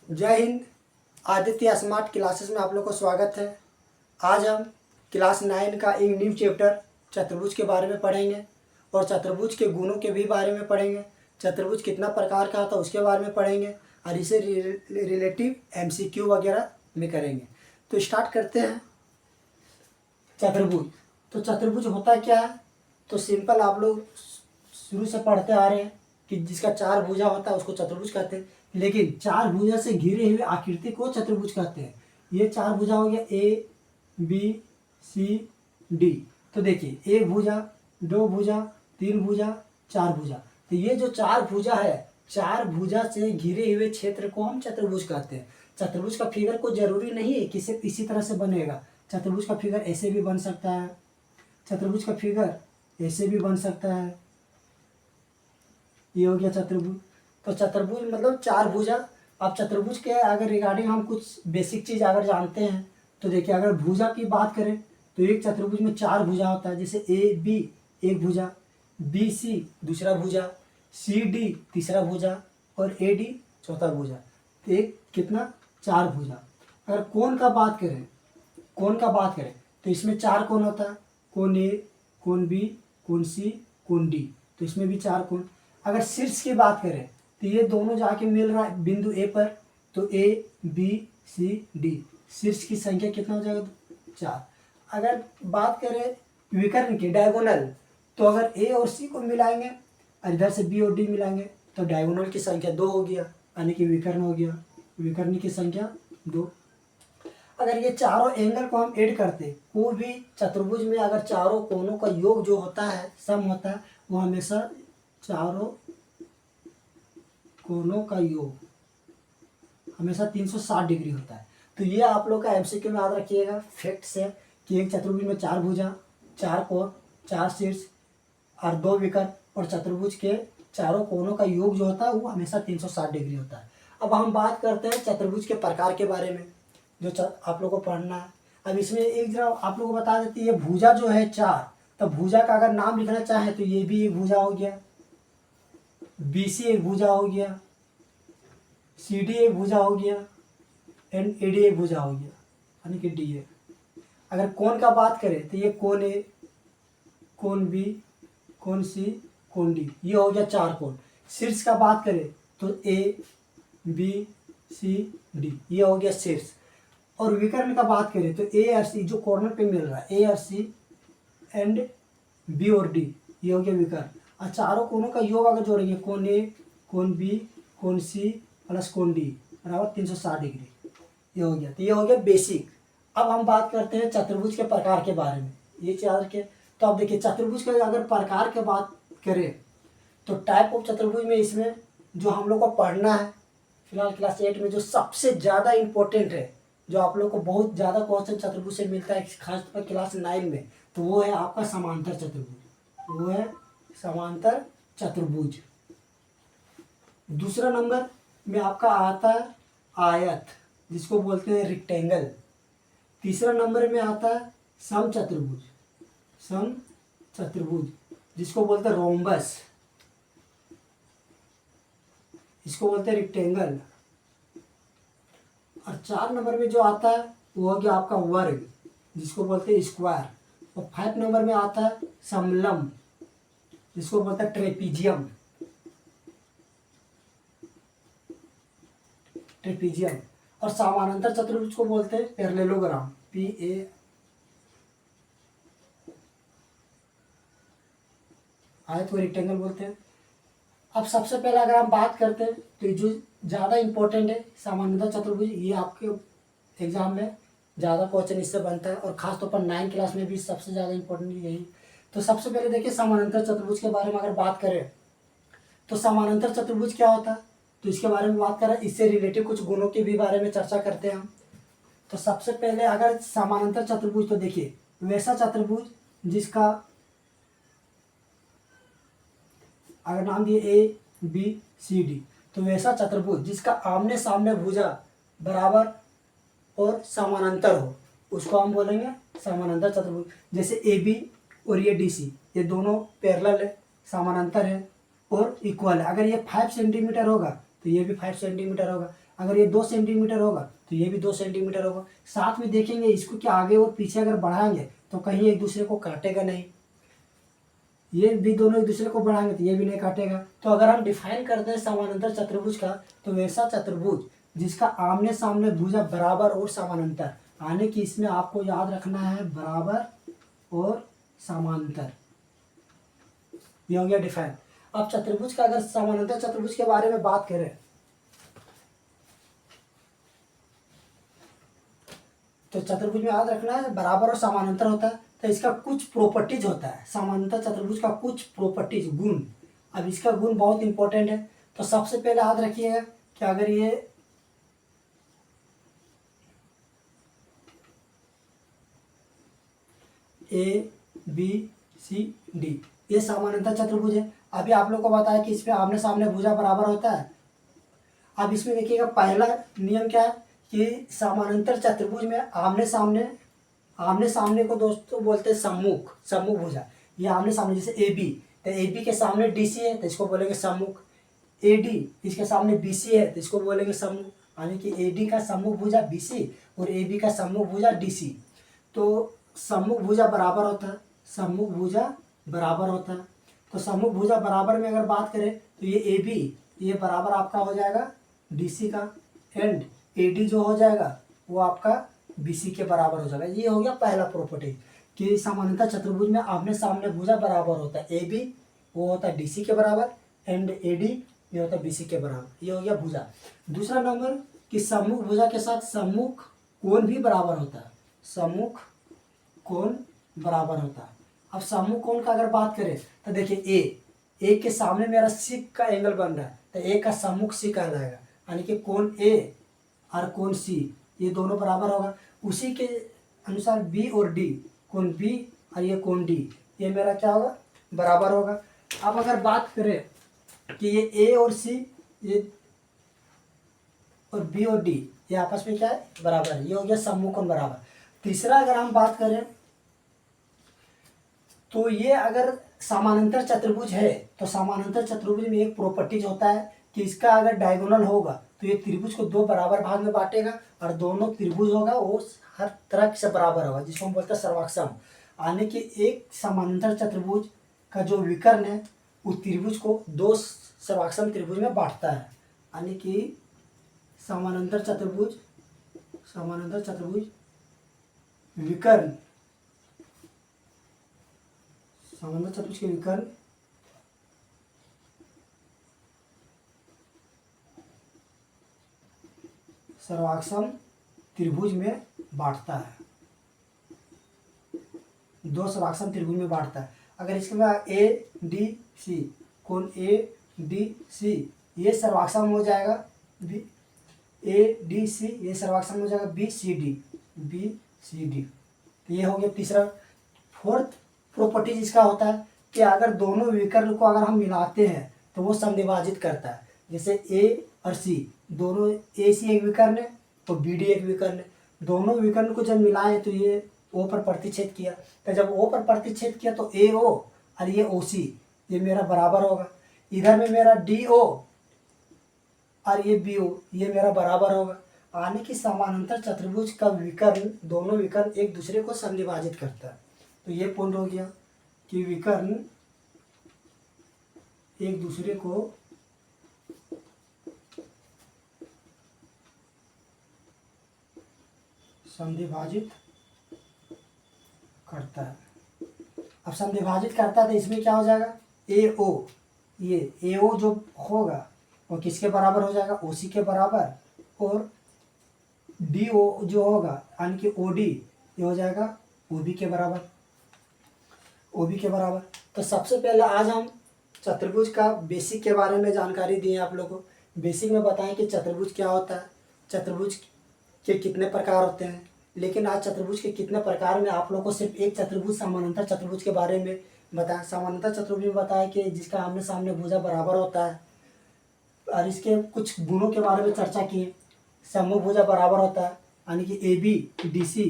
जय Hind. Aditya smart classes में आप लोग को स्वागत है। आज हम क्लास 9 का एक न्यू चैप्टर चतुर्भुज के बारे में पढ़ेंगे और चतुर्भुज के गुणों के भी बारे में पढ़ेंगे। चतुर्भुज कितना प्रकार का होता है उसके बारे में पढ़ेंगे और इसे रिलेटिव MCQ वगैरह में करेंगे। तो स्टार्ट करते हैं। चतुर्भुज, तो चतुर्भुज होता क्या है? तो सिंपल आप लोग शुरू से पढ़ते आ रहे हैं कि जिसका 4 भुजा होता है उसको चतुर्भुज कहते हैं, लेकिन 4 भुजा से घिरे हुए आकृति को चतुर्भुज कहते हैं। ये 4 भुजा हो गया ABCD। तो देखिए 1 भुजा, 2 भुजा, 3 भुजा, 4 भुजा। तो ये जो 4 भुजा है, 4 भुजा से घिरे हुए क्षेत्र को हम चतुर्भुज कहते हैं। चतुर्भुज का फिगर को जरूरी नहीं है कि सिर्फ इसी तरह से बनेगा। चतुर्भुज का फिगर ऐसे भी बन सकता है, चतुर्भुज का फिगर ऐसे भी बन सकता है। ये हो गया चतुर्भुज। तो चतुर्भुज मतलब 4 भुजा। अब चतुर्भुज के अगर रिगार्डिंग हम कुछ बेसिक चीज़ अगर जानते हैं तो देखिए, अगर भुजा की बात करें तो एक चतुर्भुज में 4 भुजा होता है। जैसे AB एक भुजा, BC दूसरा भुजा, CD तीसरा भुजा और AD चौथा भुजा। तो एक कितना 4 भुजा। अगर कोण का बात करें, कोण का बात करें तो इसमें 4 कोण होता है। कोण A, कोण B, कोण C, कोण D। तो इसमें भी 4 कोण। अगर शीर्ष की बात करें तो ये दोनों जाके मिल रहा है बिंदु A पर, तो ABCD शीर्ष की संख्या कितना हो जाएगा? 4। अगर बात करें विकर्ण की डायगोनल, तो अगर A और C को मिलाएंगे और इधर से B और D मिलाएंगे तो डायगोनल की संख्या 2 हो गया, यानी कि विकर्ण हो गया। विकर्ण की संख्या 2। अगर ये चारों एंगल को हम ऐड करते, कोई भी चतुर्भुज में अगर चारों कोणों का योग जो होता है, सम होता है, वो हमेशा चारों कोणों का योग हमेशा 360 डिग्री होता है। तो ये आप लोग का MCQ में याद रखिएगा फैक्ट्स है कि एक चतुर्भुज में 4 भुजा, 4 कोण, 4 शीर्ष और 2 विकर्ण, और चतुर्भुज के चारों कोणों का योग जो होता है वो हमेशा 360 डिग्री होता है। अब हम बात करते हैं चतुर्भुज के प्रकार के बारे में, जो आप लोग को पढ़ना है। अब इसमें एक जरा आप लोग को बता देती है, भुजा जो है 4, तो भुजा का अगर नाम लिखना चाहे तो ये भी एक भुजा हो गया, BC एक भुजा हो गया, CD एक भुजा हो गया एंड AD एक भुजा हो गया, यानी कि D है। अगर कोण का बात करें तो ये कोण A, कोण B, कोण C, कोण D, ये हो गया 4 कोण। शीर्ष का बात करें तो ABCD, ये हो गया शीर्ष। और विकर्ण का बात करें तो A और C जो कॉर्नर पे मिल रहा है, A और C एंड B और D, ये हो गया विकर्ण। और चारों कोणों का योग अगर जोड़ेंगे, कोण A, कोण B, कोण C प्लस कोण D बराबर 360 डिग्री, ये हो गया। तो ये हो गया बेसिक। अब हम बात करते हैं चतुर्भुज के प्रकार के बारे में, ये चार के। तो अब देखिए चतुर्भुज के अगर प्रकार की बात करें तो टाइप ऑफ चतुर्भुज में इसमें जो हम लोग को पढ़ना है फिलहाल क्लास 8 में, जो सबसे ज़्यादा इम्पोर्टेंट है, जो आप लोग को बहुत ज़्यादा क्वेश्चन चतुर्भुज से मिलता है खासकर क्लास 9 में, तो वो है आपका समांतर चतुर्भुज। वो है समांतर चतुर्भुज। दूसरा नंबर में आपका आता है आयत, जिसको बोलते हैं रेक्टेंगल। तीसरा नंबर में आता है समचतुर्भुज, समचतुर्भुज जिसको बोलते हैं रोम्बस, इसको बोलते हैं रेक्टेंगल। और 4 नंबर में जो आता है वो हो गया आपका वर्ग, जिसको बोलते हैं स्क्वायर। और 5 नंबर में आता है समलंब, जिसको बोलते हैं ट्रेपीजियम, ट्रेपीजियम। और समानांतर चतुर्भुज को बोलते हैं पैरेललोग्राम, PA। आयत को रेक्टेंगल बोलते हैं। अब सबसे पहले अगर हम बात करते हैं तो जो ज़्यादा इम्पोर्टेंट है समानांतर चतुर्भुज, ये आपके एग्जाम में ज़्यादा क्वेश्चन इससे बनता है, और खासतौर पर 9 क्लास में भी सबसे ज़्यादा इम्पोर्टेंट यही। तो सबसे पहले देखिए समानांतर चतुर्भुज के बारे में अगर बात करें तो समानांतर चतुर्भुज क्या होता है, तो इसके बारे में बात करें, इससे रिलेटेड कुछ गुणों के भी बारे में चर्चा करते हैं हम। तो सबसे पहले अगर समानांतर चतुर्भुज, तो देखिए वैसा चतुर्भुज जिसका अगर नाम दिए ABCD, तो वैसा चतुर्भुज जिसका आमने सामने भुजा बराबर और समानांतर हो, उसको हम बोलेंगे समानांतर चतुर्भुज। जैसे AB और ये DC, ये दोनों पैरेलल है, समानांतर है और इक्वल है। अगर ये 5 सेंटीमीटर होगा तो ये भी 5 सेंटीमीटर होगा। अगर ये 2 सेंटीमीटर होगा तो ये भी 2 सेंटीमीटर होगा। साथ में देखेंगे इसको कि आगे और पीछे अगर बढ़ाएंगे तो कहीं एक दूसरे को काटेगा नहीं, ये भी दोनों एक दूसरे को बढ़ाएंगे तो ये भी नहीं काटेगा। तो अगर हम डिफाइन करते हैं समानांतर चतुर्भुज का, तो वैसा चतुर्भुज जिसका आमने सामने भुजा बराबर और समानांतर, यानी कि इसमें आपको याद रखना है बराबर और समांतर, ये हो गया डिफाइन। अब चतुर्भुज का, अगर समानांतर चतुर्भुज के बारे में बात करें तो चतुर्भुज में याद रखना है बराबर और समानांतर होता है, तो इसका कुछ प्रॉपर्टीज होता है, समानांतर चतुर्भुज का कुछ प्रॉपर्टीज, गुण। अब इसका गुण बहुत इंपॉर्टेंट है। तो सबसे पहले याद रखिएगा कि अगर ये ए बी सी डी ये समानांतर चतुर्भुज है। अभी आप लोग को बताया कि इसमें आमने सामने भुजा बराबर होता है। अब इसमें देखिएगा पहला नियम क्या है कि समानांतर चतुर्भुज में आमने सामने को दोस्तों बोलते हैं सम्मुख, सम्मुख भुजा। ये आमने सामने, जैसे ए बी, तो ए बी के सामने डी सी है तो इसको बोलेंगे सम्मुख। ए डी इसके सामने बी सी है तो इसको बोलेंगे सम्मुख, यानी कि ए डी का सम्मुख भुजा बी सी और ए बी का सम्मुख भुजा डी सी। तो सम्मुख भुजा बराबर होता है, सम्मुख भुजा बराबर होता है। तो सम्मुख भुजा बराबर में अगर बात करें तो ये ए बी ये बराबर आपका हो जाएगा डी सी का, एंड ए डी जो हो जाएगा वो आपका बी सी के बराबर हो जाएगा। ये हो गया पहला प्रॉपर्टी कि समानांतर चतुर्भुज में आमने सामने भुजा बराबर होता है। ए बी वो होता है डी सी के बराबर, एंड ए डी ये होता है बी सी के बराबर। ये हो गया भुजा। दूसरा नंबर कि सम्मुख भुजा के साथ सम्मुख कोण भी बराबर होता है, सम्मुख कोण बराबर होता है। अब सम्मुख कोण का अगर बात करें तो देखिए ए के सामने मेरा सिक का एंगल बन रहा है तो ए का सम्मुख सी कहलाएगा, यानी कि कोण ए और कोण सी ये दोनों बराबर होगा। उसी के अनुसार बी और डी, कोण बी और ये कोण डी ये मेरा क्या होगा, बराबर होगा। अब अगर बात करें कि ये ए और सी ये और बी और डी ये आपस में क्या है, बराबर है। ये हो गया सम्मुख कोण बराबर। तीसरा अगर हम बात करें तो ये अगर समानांतर चतुर्भुज है तो समानांतर चतुर्भुज में एक प्रॉपर्टीज होता है कि इसका अगर डायगोनल होगा तो ये त्रिभुज को दो बराबर भाग में बांटेगा और दोनों त्रिभुज होगा वो हर तरह से बराबर होगा, जिसको हम बोलते हैं सर्वाक्षम। यानी कि एक समानांतर चतुर्भुज का जो विकर्ण है उस त्रिभुज को दो सर्वाक्षम त्रिभुज में बांटता है। यानी कि समानांतर चतुर्भुज विकर्ण, समानांतर चतुर्भुज के विकर्ण सर्वाक्षम त्रिभुज में बांटता है, दो सर्वाक्षम त्रिभुज में बांटता है। अगर इसके बाद ए डी सी, कोण ए डी सी ये सर्वाक्षम हो जाएगा, बी ए डी सी ये सर्वाक्षम हो जाएगा बी सी डी। ये हो गया तीसरा। फोर्थ प्रॉपर्टी जिसका होता है कि अगर दोनों विकर्ण को अगर हम मिलाते हैं तो वो समद्विभाजित करता है। जैसे ए और सी दोनों, ए सी एक विकर्ण है तो बी डी एक विकर्ण है, दोनों विकर्ण को जब मिलाएं तो ये ओ पर प्रतिच्छेद किया, तो जब ओ पर प्रतिच्छेद किया तो ए ओ और ये ओ सी ये मेरा बराबर होगा। इधर में मेरा डी ओ और ये बी ओ ये मेरा बराबर होगा। यानी कि समानांतर चतुर्भुज का विकर्ण, दोनों विकर्ण एक दूसरे को समद्विभाजित करता है। तो ये पॉइंट हो गया कि विकर्ण एक दूसरे को समद्विभाजित करता है। अब समद्विभाजित करता है तो इसमें क्या हो जाएगा, ए ओ, ये ए ओ जो होगा वो किसके बराबर हो जाएगा, ओ सी के बराबर, और डी ओ जो होगा यानी कि ओ डी ये हो जाएगा ओ बी के बराबर, ओ बी के बराबर। तो सबसे पहले आज हम चतुर्भुज का बेसिक के बारे में जानकारी दिए आप लोगों को। बेसिक में बताएं कि चतुर्भुज क्या होता है, चतुर्भुज के कितने प्रकार होते हैं। लेकिन आज चतुर्भुज के कितने प्रकार में आप लोगों को सिर्फ एक चतुर्भुज समानांतर चतुर्भुज के बारे में बताया। समानांतर चतुर्भुज में बताया कि जिसका आमने सामने भुजा बराबर होता है और इसके कुछ गुणों के बारे में चर्चा की। सम्मुख भुजा बराबर होता है यानी कि A B D C,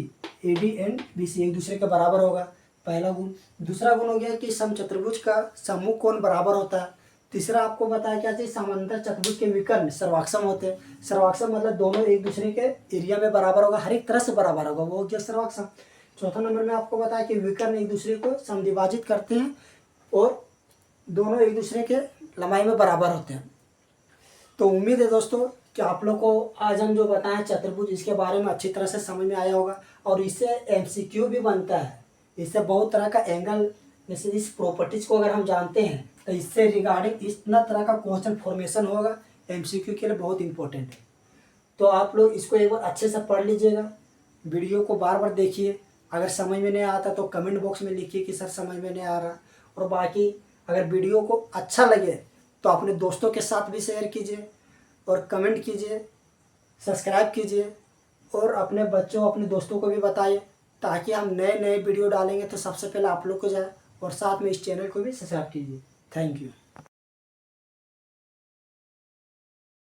A D and B C एक दूसरे के बराबर होगा, पहला गुण। दूसरा गुण हो गया कि समचतुर्भुज का सम्मुख कोण बराबर होता है। तीसरा आपको बताया क्या चाहिए, समांतर चतुर्भुज के विकर्ण सर्वाक्षम होते हैं। सर्वाक्षम मतलब दोनों एक दूसरे के एरिया में बराबर होगा, हर एक तरह से बराबर होगा, वो हो गया सर्वाक्षम। चौथा नंबर में आपको बताया कि विकर्ण एक दूसरे को समद्विभाजित करते हैं और दोनों एक दूसरे के लंबाई में बराबर होते हैं। तो उम्मीद है दोस्तों कि आप लोग को आज हम जो बताएं चतुर्भुज इसके बारे में अच्छी तरह से समझ में आया होगा। और इससे एमसीक्यू भी बनता है, इससे बहुत तरह का एंगल, जैसे इस प्रॉपर्टीज को अगर हम जानते हैं तो इससे रिगार्डिंग इतना तरह का क्वेश्चन फॉर्मेशन होगा, एमसीक्यू के लिए बहुत इंपॉर्टेंट है। तो आप लोग इसको एक बार अच्छे से पढ़ लीजिएगा, वीडियो को बार बार देखिए। अगर समझ में नहीं आता तो कमेंट बॉक्स में लिखिए कि सर समझ में नहीं आ रहा। और बाकी अगर वीडियो को अच्छा लगे तो अपने दोस्तों के साथ भी शेयर कीजिए और कमेंट कीजिए, सब्सक्राइब कीजिए और अपने बच्चों अपने दोस्तों को भी बताइए, ताकि हम नए नए वीडियो डालेंगे तो सबसे पहले आप लोग को जाए। और साथ में इस चैनल को भी सब्सक्राइब कीजिए। Thank you.